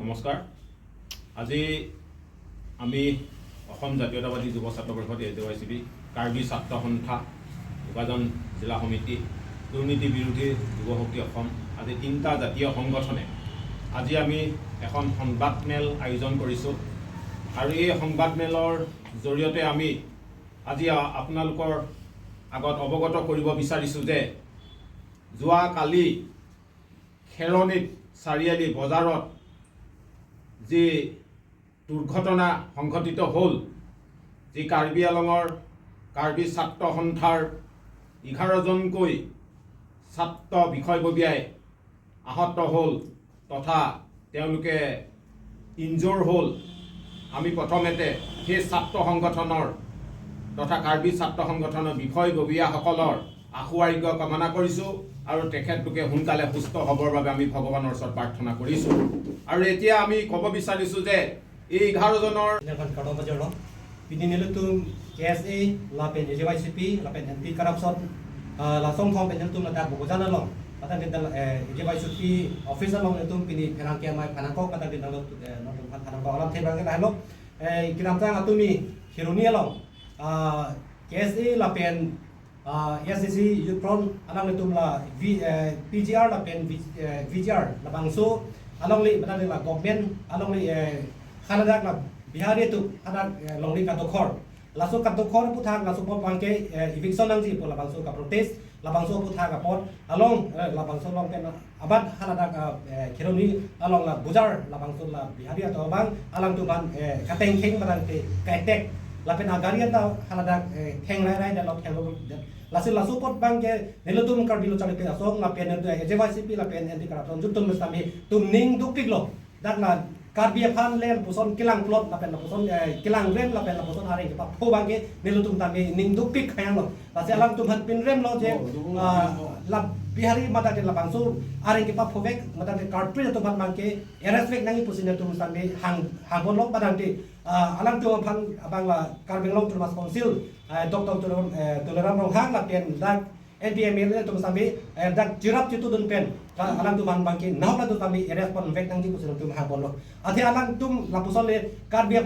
নমস্কাৰ। আজি আমি অসম জাতীয়তাবাদী যুৱ ছাত্ৰ পৰিষদ AJYCB কাৰ্বি ছাত্ৰ সন্থা উপাজন জিলা সমিতি দুৰ্নীতি বিৰোধী যুৱ শক্তি অসম আজি তিনিটা জাতীয় সংগঠনে আজি আমি এখন সংবাদমেল আয়োজন কৰিছোঁ আৰু এই সংবাদমেলৰ জৰিয়তে আমি আজি আপোনালোকৰ আগত অৱগত কৰিব বিচাৰিছোঁ যে যোৱা কালি খেৰণীত চাৰিআলি বজাৰত যি দুৰ্ঘটনা সংঘটিত হ'ল, যি কাৰ্বি আংলঙৰ কাৰ্বি ছাত্ৰ সন্থাৰ 11জনকৈ ছাত্ৰ বিষয়ববীয়াই আহত হ'ল তথা তেওঁলোকে ইনজৰ হ'ল। আমি প্ৰথমতে সেই ছাত্ৰ সংগঠনৰ তথা কাৰ্বি ছাত্ৰ সংগঠনৰ বিষয়ববীয়াসকলৰ আশু আৰোগ্য কামনা কৰিছোঁ আৰু তেখেতলোকে সোনকালে সুস্থ হ'বৰ বাবে আমি ভগৱানৰ ওচৰত প্ৰাৰ্থনা কৰিছোঁ। আৰু এতিয়া আমি ক'ব বিচাৰিছোঁ যে এই 11জনৰ pininilutum KSA lapen AJYCB lapen anti corruption la song thong pen tum la ta bogojana long atan din AJYCB office long tum pini pherang ke mai phanang ko kata din lo notum phanang ko alam thebang la lo kilam tang atumi hironia long KSA lapen SCC youth front alang tum la PGR lapen VGR la bangso along li batan la government along li khanadak la Bihari itu ada longli katokor, langsung katokor putar langsung pot bangke eviction nangji pola langsung ka protes, la langsung putar ka pot, along la langsung long pen abad ada kironi along la bujar la langsung la Bihari atau bang alang tu ban kateng keng barang te kaitek, la pen agari atau ada keng rai dan long keng langsung pot bangke nelutum karbilo cari pe asong la pen itu AJYCB la pen anti corruption jutum mestami tum ning dukik lo, dan la Karbi apaan len puson kilang plot lapen la puson kilang rem lapen la puson areng pa pho bangke nilutum tami ning dukik khayang lo pasi alam tum han pin rem lo je la Bihari mata de la bangsu areng ke pa phobek mata de karpri to ban bangke respect nangi pusin tum tami hang bon lo padang ti alam tu phan abang la karbing lo termas konsil doktor toleram rong hang la pen dak NPML itu sampai dak jirap itu dun pen alang tu man bangki nah tu kami respon vek nang di pusin tu mahapon lo ati alang tu lapuson le karbi